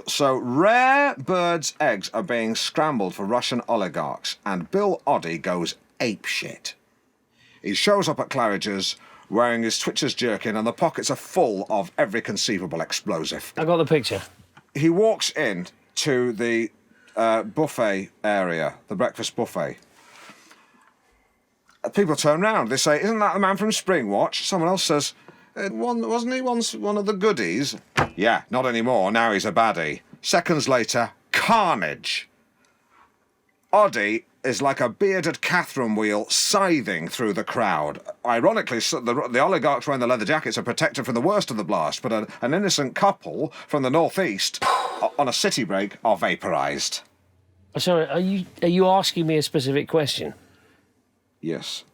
So rare birds' eggs are being scrambled for Russian oligarchs, and Bill Oddie goes apeshit. He shows up at Claridge's wearing his Twitcher's jerkin, and the pockets are full of every conceivable explosive. I got the picture. He walks in to the buffet area, the breakfast buffet. People turn round. They say, "Isn't that the man from Springwatch?" Someone else says, "Wasn't he once one of the goodies?" "Yeah, not anymore. Now he's a baddie." Seconds later, carnage. Oddie is like a bearded Catherine wheel scything through the crowd. Ironically, the oligarchs wearing the leather jackets are protected from the worst of the blast, but an innocent couple from the northeast on a city break are vaporised. Sorry, are you asking me a specific question? Yes.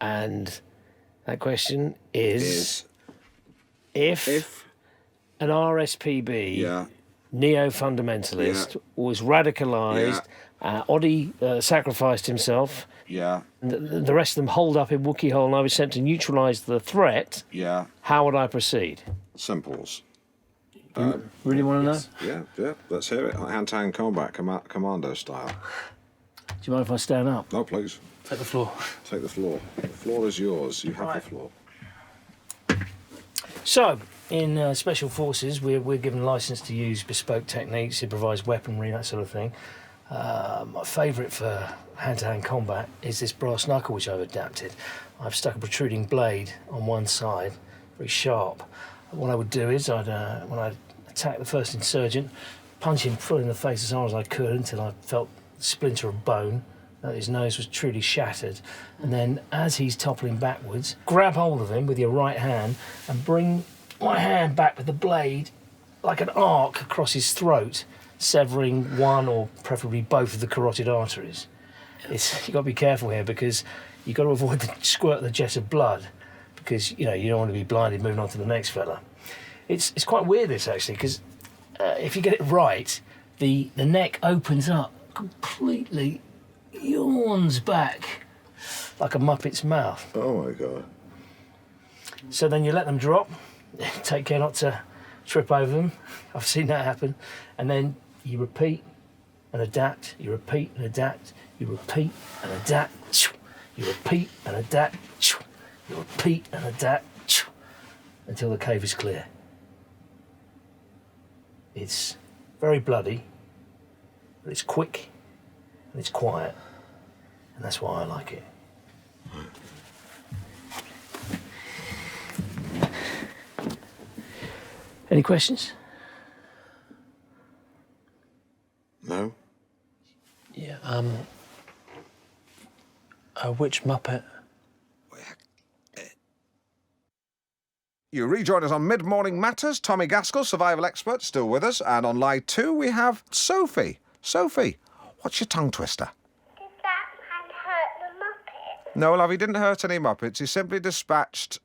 And that question is if an RSPB neo-fundamentalist was radicalised, Oddie sacrificed himself, and the rest of them holed up in Wookiee Hole, and I was sent to neutralise the threat, how would I proceed? Simples. You really want to know? Yeah, let's hear it. Hand-to-hand combat, commando style. Do you mind if I stand up? No, please. Take the floor. Take the floor. The floor is yours. You have the floor. So, in Special Forces, we're given licence to use bespoke techniques, improvised weaponry, that sort of thing. My favourite for hand-to-hand combat is this brass knuckle, which I've adapted. I've stuck a protruding blade on one side, very sharp. What I would do is, when I'd attack the first insurgent, punch him full in the face as hard as I could until I felt a splinter of bone, that his nose was truly shattered. And then, as he's toppling backwards, grab hold of him with your right hand and bring my hand back with the blade like an arc across his throat, severing one or preferably both of the carotid arteries. You've got to be careful here because you've got to avoid the squirt of the jet of blood because, you don't want to be blinded moving on to the next fella. It's quite weird, this, actually, because if you get it right, the neck opens up completely, yawns back like a Muppet's mouth. Oh, my God. So then you let them drop, take care not to trip over them. I've seen that happen. And then you repeat and adapt, you repeat and adapt, you repeat and adapt, you repeat and adapt, you repeat and adapt, until the cave is clear. It's very bloody, but it's quick and it's quiet, and that's why I like it. Any questions? No. Yeah, which Muppet? You rejoin us on Mid-Morning Matters. Tommy Gaskell, survival expert, still with us. And on line 2, we have Sophie. Sophie, what's your tongue twister? Did that man hurt the Muppet? No, love, he didn't hurt any Muppets. He simply dispatched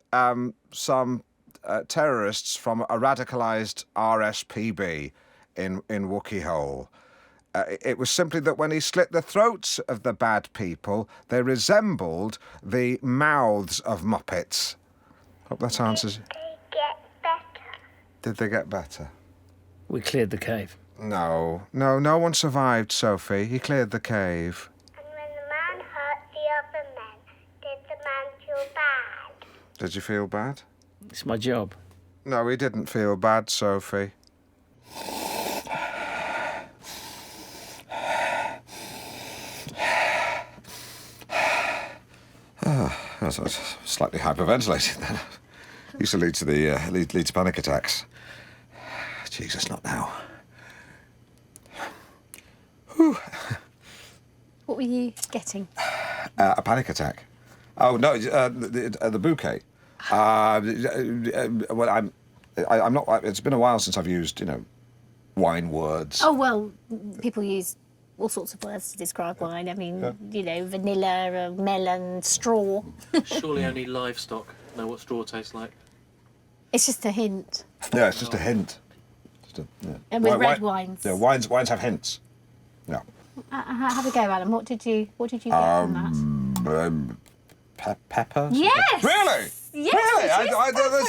some terrorists from a radicalised RSPB in Wookiee Hole. It was simply that when he slit the throats of the bad people, they resembled the mouths of Muppets. Hope that answers. Did they get better? Did they get better? We cleared the cave. No one survived, Sophie. He cleared the cave. And when the man hurt the other men, did the man feel bad? Did you feel bad? It's my job. No, he didn't feel bad, Sophie. That's slightly hyperventilating then. Used to lead to lead to panic attacks. Jesus, not now. Whew. What were you getting? A panic attack. Oh no, the bouquet. Well, I'm not. It's been a while since I've used, wine words. Oh well, people use all sorts of words to describe wine. I mean, vanilla, melon, straw. Surely only livestock know what straw tastes like. It's just a hint. Yeah, it's just a hint. And with red wines. Yeah, wines have hints. Yeah. Have a go, Alan. What did you get from that? Pepper? Yes! Really? Yes,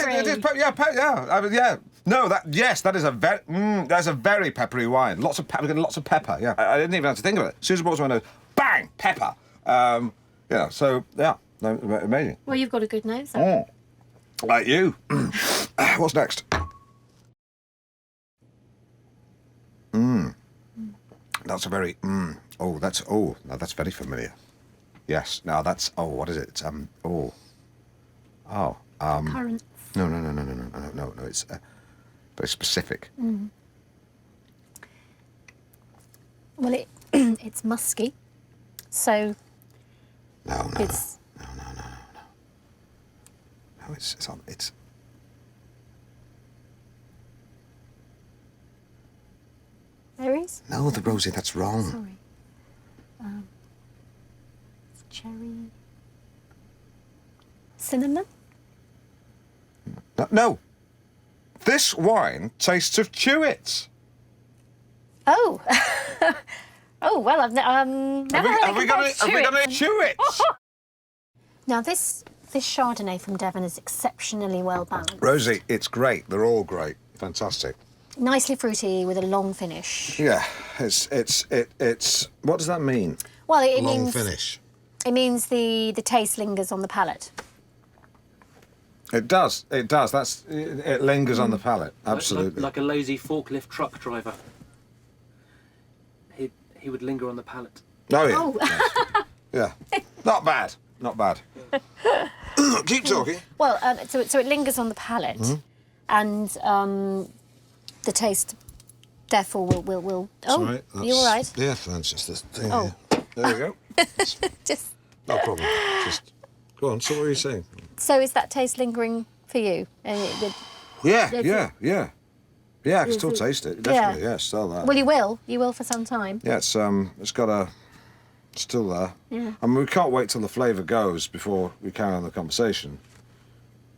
Really? it is peppery. Yeah. No, that is a very, that's a very peppery wine. Lots of pepper, yeah. I didn't even have to think of it. As soon as I brought it to my nose, bang, pepper. No, amazing. Well, you've got a good nose. Then. Like you. What's next? That's a very, now that's very familiar. Yes, now that's, what is it? Currants. No, it's very specific. Well, it's musky, so No, it's it's berries. no, the Rosie, that's wrong. Sorry. It's cherry. Cinnamon. No. This wine tastes of chewits. Oh. Oh well, I've never heard Have we got any chewits? Now this Chardonnay from Devon is exceptionally well balanced. Rosie, it's great. They're all great. Fantastic. Nicely fruity with a long finish. Yeah, it's. What does that mean? Well, it Long means finish. it means the taste lingers on the palate. It does. It does. It lingers on the palate. Absolutely. Like a lazy forklift truck driver. He would linger on the palate. Oh yeah. Oh. Yeah. Not bad. Not bad. Keep talking. Well, so it lingers on the palate, and the taste, therefore, will. Oh, Sorry, you all right? Yeah, that's just this thing. Oh. Here. There we go. Just No problem. Just go on. So what were you saying? so is that taste lingering for you? Yeah, Is yeah. Yeah, I can still taste it. Definitely, yeah, still there. Well, you will for some time. Yeah, it's got a still there. Yeah. I mean, we can't wait till the flavour goes before we carry on the conversation,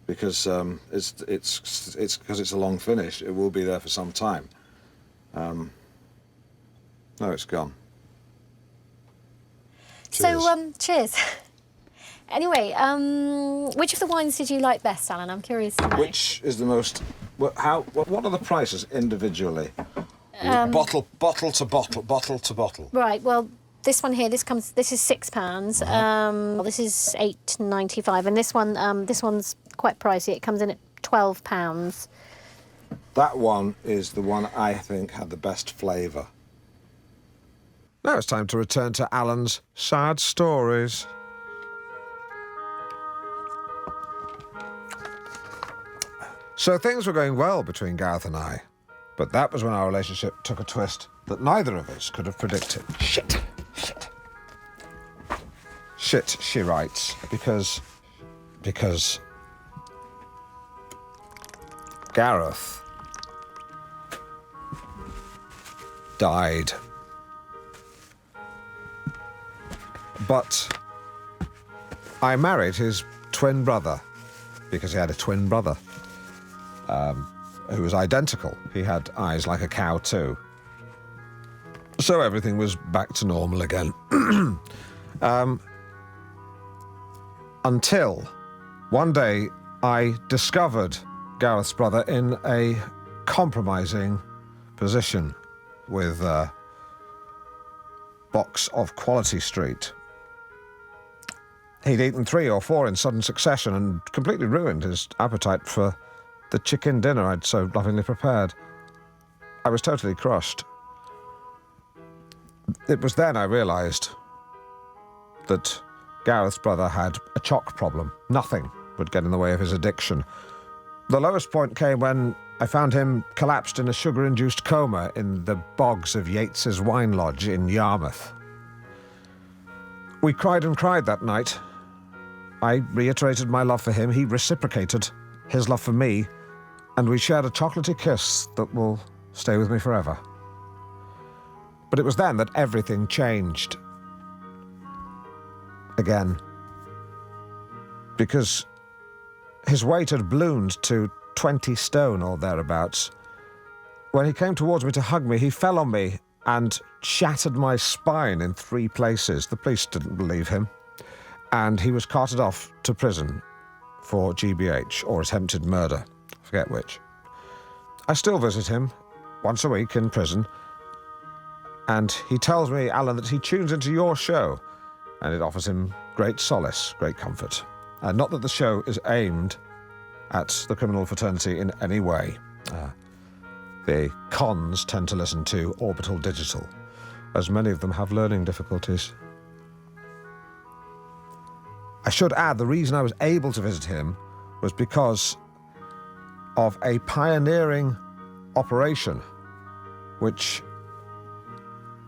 because it's because it's a long finish. It will be there for some time. No, it's gone. Cheers. So cheers. Anyway, which of the wines did you like best, Alan? I'm curious to know. Which is the most? What are the prices individually? Bottle to bottle. Right. Well, this one here, this is £6. This is £8.95, and this one's quite pricey. It comes in at £12. That one is the one I think had the best flavour. Now it's time to return to Alan's sad stories. So things were going well between Gareth and I, but that was when our relationship took a twist that neither of us could have predicted. Shit, she writes, because Gareth died. But I married his twin brother, because he had a twin brother who was identical. He had eyes like a cow too. So everything was back to normal again. Until one day I discovered Gareth's brother in a compromising position with a box of Quality Street. He'd eaten 3 or 4 in sudden succession and completely ruined his appetite for the chicken dinner I'd so lovingly prepared. I was totally crushed. It was then I realised that Gareth's brother had a chalk problem. Nothing would get in the way of his addiction. The lowest point came when I found him collapsed in a sugar-induced coma in the bogs of Yates's Wine Lodge in Yarmouth. We cried and cried that night. I reiterated my love for him, he reciprocated his love for me, and we shared a chocolatey kiss that will stay with me forever. But it was then that everything changed. Again. Because his weight had ballooned to 20 stone or thereabouts. When he came towards me to hug me, he fell on me and shattered my spine in 3 places. The police didn't believe him, and he was carted off to prison for GBH, or attempted murder, I forget which. I still visit him once a week in prison, and he tells me, Alan, that he tunes into your show, and it offers him great solace, great comfort. Not that the show is aimed at the criminal fraternity in any way. The cons tend to listen to Orbital Digital, as many of them have learning difficulties. I should add, the reason I was able to visit him was because of a pioneering operation which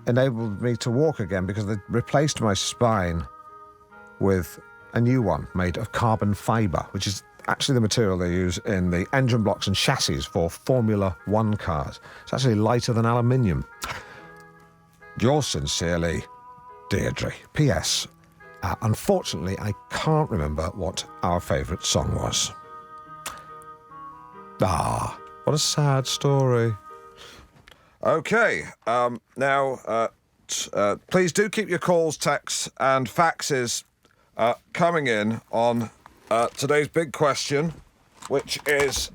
enabled me to walk again, because they replaced my spine with a new one made of carbon fibre, which is actually the material they use in the engine blocks and chassis for Formula One cars. It's actually lighter than aluminium. Yours sincerely, Deirdre. P.S. Unfortunately, I can't remember what our favourite song was. What a sad story. OK, now, please do keep your calls, texts and faxes coming in on today's big question, which is,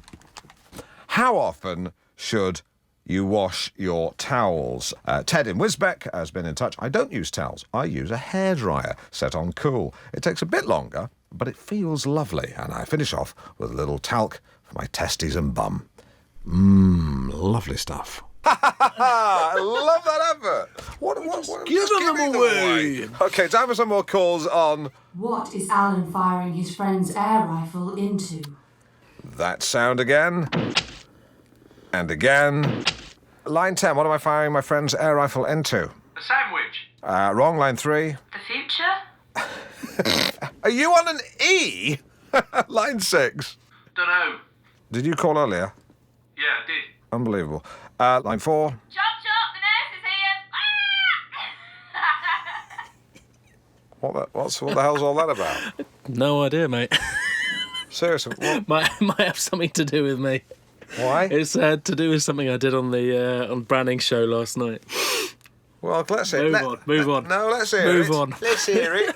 how often should you wash your towels? Ted in Wisbeck has been in touch. I don't use towels. I use a hairdryer set on cool. It takes a bit longer, but it feels lovely. And I finish off with a little talc for my testes and bum. Lovely stuff. I love that advert. What Give them away. OK, time for some more calls on... What is Alan firing his friend's air rifle into? That sound again. And again. Line 10, what am I firing my friend's air rifle into? A sandwich. Wrong, line 3. The future? Are you on an E? Line 6. Dunno. Did you call earlier? Yeah, I did. Unbelievable. Line 4. Chop chop, the nurse is here. What the hell's all that about? No idea, mate. Seriously, what? might have something to do with me. Why? It's to do with something I did on the on Branning's show last night. Well, let's hear it. Move on. No, let's hear it. Move on. Let's hear it.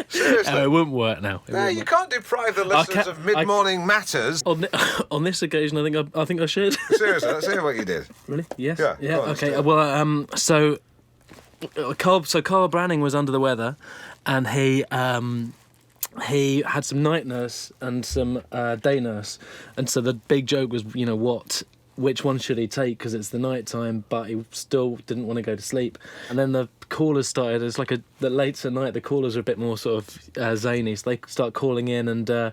Seriously. It wouldn't work now. No, you can't deprive the listeners of mid-morning matters. On this occasion, I think I should. Seriously, let's hear what you did. Really? Yes. Yeah, Yeah. go on, Okay. Steve. Well, so Carl Branning was under the weather, and he had some night nurse and some day nurse, and so the big joke was, which one should he take, because it's the night time, but he still didn't want to go to sleep. And then the callers started, it's like the later night, the callers are a bit more sort of zany, so they start calling in and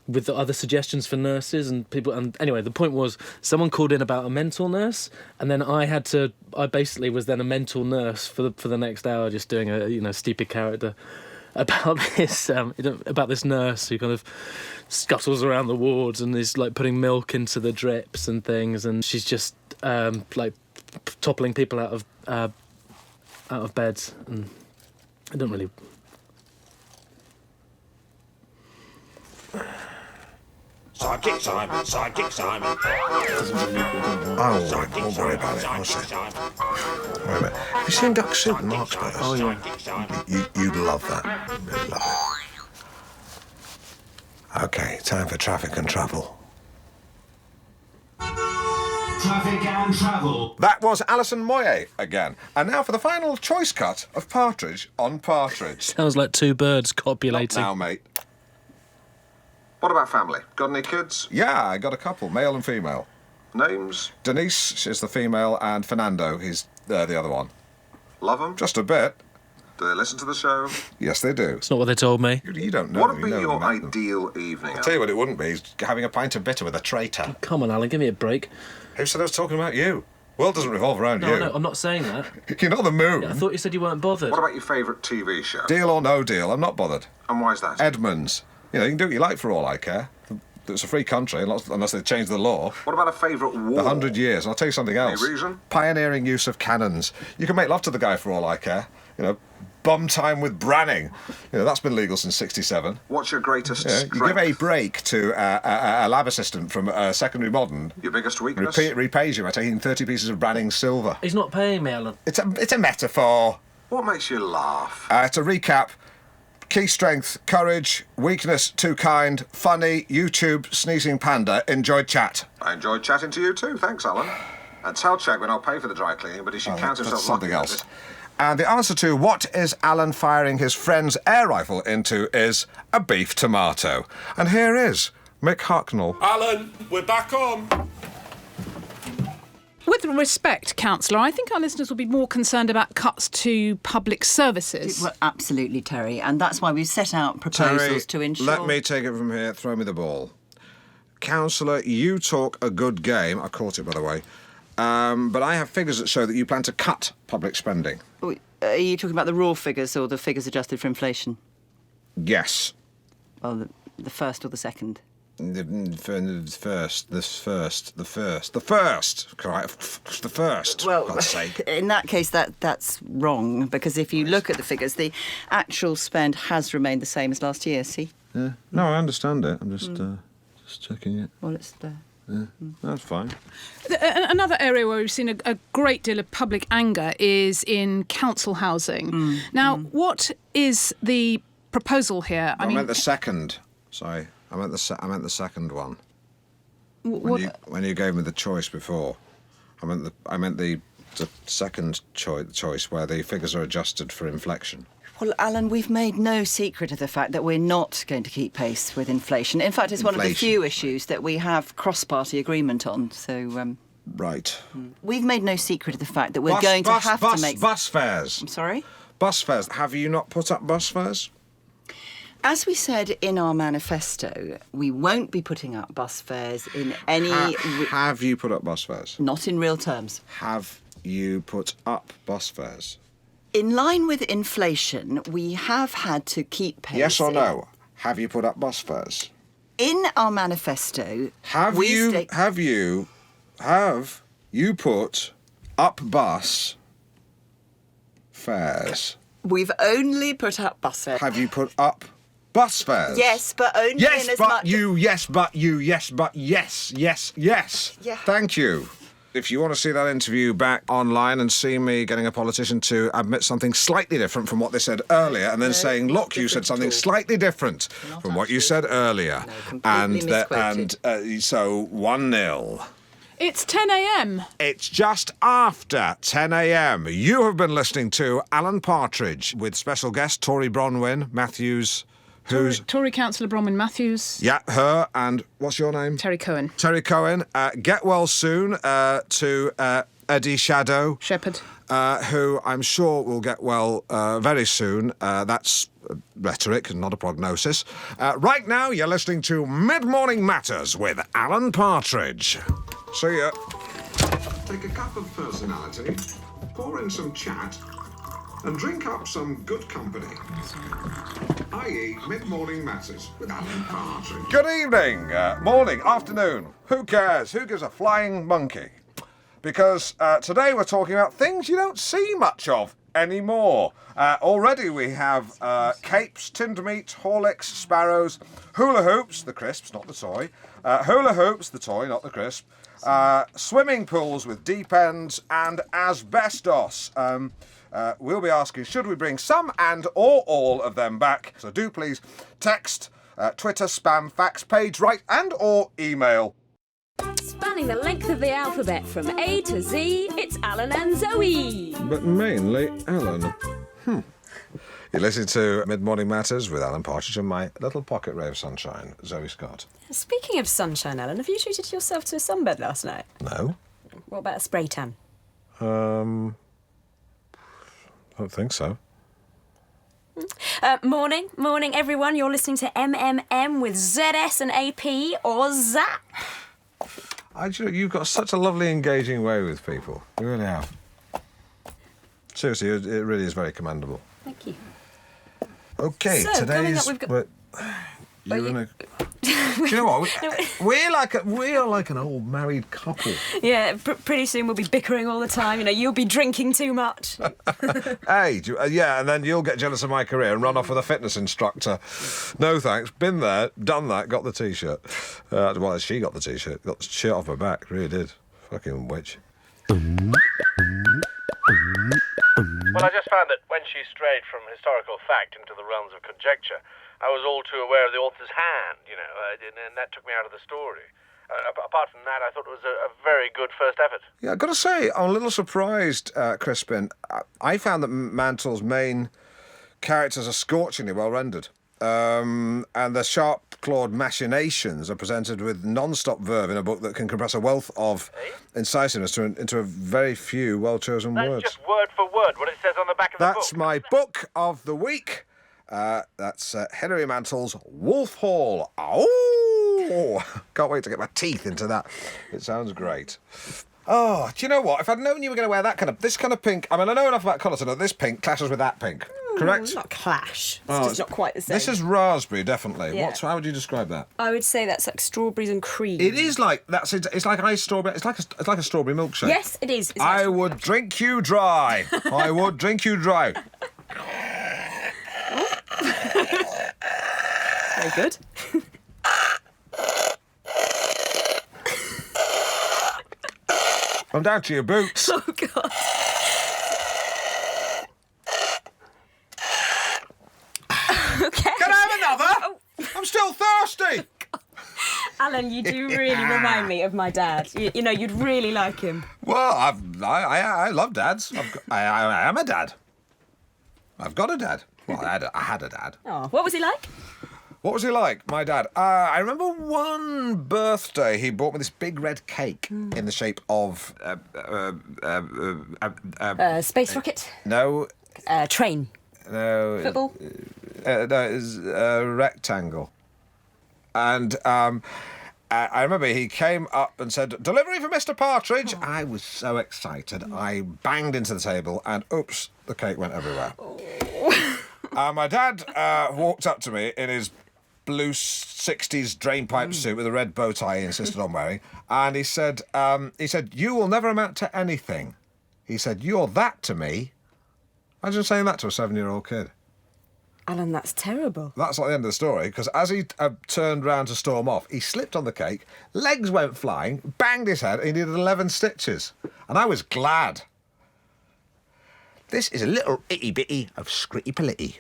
with the other suggestions for nurses and people. And anyway, the point was, someone called in about a mental nurse, and then I basically was then a mental nurse for the next hour, just doing a stupid character about this nurse who kind of scuttles around the wards and is like putting milk into the drips and things, and she's just like toppling people out of beds, and I don't really. Sidekick Simon. Oh, don't worry about it. I'll say. Wait a minute. Have you seen Duck Soup and Mark's Brothers? Oh yeah. You'd love that. You'd love it. OK, time for traffic and travel. Traffic and travel. That was Alison Moyet again. And now for the final choice cut of Partridge on Partridge. Sounds like two birds Not copulating. now, mate. What about family? Got any kids? Yeah, I got a couple, male and female. Names? Denise, she's the female, and Fernando, he's the other one. Love them? Just a bit. Do they listen to the show? Yes, they do. It's not what they told me. You don't know What them, would be you your never met them. ideal evening? I'll tell you what it wouldn't be, is having a pint of bitter with a traitor. Come on, Alan, give me a break. Who said I was talking about you? World doesn't revolve around No, you. no, I'm not saying that. You're not the moon. I thought you said you weren't bothered. What about your favourite TV show? Deal or no deal, I'm not bothered. And why is that? Edmonds. You can do what you like for all I care. It's a free country, unless they change the law. What about a favourite war? The 100 years. I'll tell you something else. Any reason? Pioneering use of cannons. You can make love to the guy for all I care. Bum time with Branning. That's been legal since '67. What's your greatest You strength? give a break to a lab assistant from secondary modern. Your biggest weakness? Repays you by taking 30 pieces of Branning silver. He's not paying me, Alan. It's a metaphor. What makes you laugh? To recap, Key strength, courage. Weakness, too kind. Funny, YouTube, sneezing panda. Enjoyed chat. I enjoyed chatting to you too. Thanks, Alan. And tell Chegwin I'll pay for the dry cleaning, but he should count himself That's something lucky. else. And the answer to what is Alan firing his friend's air rifle into is a beef tomato. And here is Mick Hucknall. Alan, we're back on. With respect, Councillor, I think our listeners will be more concerned about cuts to public services. Well, absolutely, Terry, and that's why we've set out proposals to ensure... Let me take it from here. Throw me the ball. Councillor, you talk a good game. I caught it, by the way. But I have figures that show that you plan to cut public spending. Are you talking about the raw figures or the figures adjusted for inflation? Yes. Well, the first or the second? The first. Well, for God's sake. In that case, that's wrong, because if you look at the figures, the actual spend has remained the same as last year, see? Yeah. No, I understand it. I'm just checking it. Well, it's there. Yeah, that's fine. Another area where we've seen a great deal of public anger is in council housing. Now, what is the proposal here? I meant the second. Sorry, I meant the second one. When you gave me the choice before, I meant the second choice where the figures are adjusted for inflation. Well, Alan, we've made no secret of the fact that we're not going to keep pace with inflation. In fact, it's one of the few issues that we have cross-party agreement on, so... Right. We've made no secret of the fact that we're going to have to make... Bus fares. I'm sorry? Bus fares. Have you not put up bus fares? As we said in our manifesto, we won't be putting up bus fares in any... Have you put up bus fares? Not in real terms. Have you put up bus fares? In line with inflation, we have had to keep pace... Yes or no? Have you put up bus fares? In our manifesto... Have you put up bus fares? We've only put up bus fares. Have you put up bus fares? Yes, but only in as much... Yes, but yes. Yeah. Thank you. If you want to see that interview back online and see me getting a politician to admit something slightly different from what they said earlier and then saying, look, you said something slightly different from what you said earlier. And so 1-0. It's 10 a.m. It's just after 10 a.m. You have been listening to Alan Partridge with special guest Tory Bronwyn Matthews. Tory Councillor Bronwyn Matthews. Yeah, her, and what's your name? Terry Cohen. Terry Cohen. Get well soon to Eddie Shadow. Shepherd. Who I'm sure will get well very soon. That's rhetoric, not a prognosis. Right now, you're listening to Mid-Morning Matters with Alan Partridge. See ya. Take a cup of personality, pour in some chat, and drink up some good company. i.e. Mid-Morning Matters with Alan Partridge. Good evening, morning, afternoon. Who cares? Who gives a flying monkey? Because today we're talking about things you don't see much of anymore. Already we have capes, tinned meat, Horlicks, sparrows, hula hoops, the crisps, not the toy. Hula hoops, the toy, not the crisp. Swimming pools with deep ends and asbestos. We'll be asking, should we bring some and or all of them back? So do please text, Twitter, spam, fax, page, write and or email. Spanning the length of the alphabet from A to Z, it's Alan and Zoe. But mainly Alan. You're listening to Mid-Morning Matters with Alan Partridge and my little pocket ray of sunshine, Zoe Scott. Speaking of sunshine, Alan, have you treated yourself to a sunbed last night? No. What about a spray tan? I don't think so. Morning, everyone. You're listening to MMM with ZS and AP or ZAP. You've got such a lovely, engaging way with people. You really have. Seriously, it really is very commendable. Thank you. Okay, so, today's... Coming up, we've got... Do you know what? We are like an old married couple. Yeah, pretty soon we'll be bickering all the time. You know, you'll be drinking too much. Hey, yeah, and then you'll get jealous of my career and run off with a fitness instructor. No thanks. Been there, done that, got the T-shirt. Well, she got the T-shirt. Got the shirt off her back. Really did. Fucking witch. Well, I just found that when she strayed from historical fact into the realms of conjecture, I was all too aware of the author's hand, and that took me out of the story. Apart from that, I thought it was a very good first effort. Yeah, I've got to say, I'm a little surprised, Crispin. I found that Mantle's main characters are scorchingly well rendered. And the sharp-clawed machinations are presented with non-stop verve in a book that can compress a wealth of incisiveness into a very few well-chosen words. That's just word for word what it says on the back of the book. That's my book of the week. That's Hilary Mantle's Wolf Hall. Oh, can't wait to get my teeth into that. It sounds great. Oh, do you know what? If I'd known you were going to wear this kind of pink, I mean, I know enough about colour to know this pink clashes with that pink. Correct? Not clash. It's just not quite the same. This is raspberry, definitely. Yeah. How would you describe that? I would say that's like strawberries and cream. It is like it's like iced strawberry. It's like a strawberry milkshake. Yes, it is. It's I would drink you dry. I would drink you dry. Very good. I'm down to your boots. Oh, God. Okay. Can I have another? Oh. I'm still thirsty. Alan, you do really remind me of my dad. You know, you'd really like him. Well, I love dads. I am a dad. I've got a dad. Well, I had a dad. Oh, what was he like? What was he like, my dad? I remember one birthday he bought me this big red cake in the shape of... Space rocket? No. Train? No. Football? No, it was a rectangle. And I remember he came up and said, "Delivery for Mr. Partridge." Oh. I was so excited. I banged into the table and, oops, the cake went everywhere. Oh. My dad walked up to me in his blue 60s drainpipe suit with a red bow tie he insisted on wearing, and he said, "You will never amount to anything." He said, "You're that to me." Imagine saying that to a 7-year-old kid. Alan, that's terrible. That's not the end of the story, because as he turned round to storm off, he slipped on the cake, legs went flying, banged his head, and he needed 11 stitches. And I was glad. This is a little itty-bitty of Scritty Politty.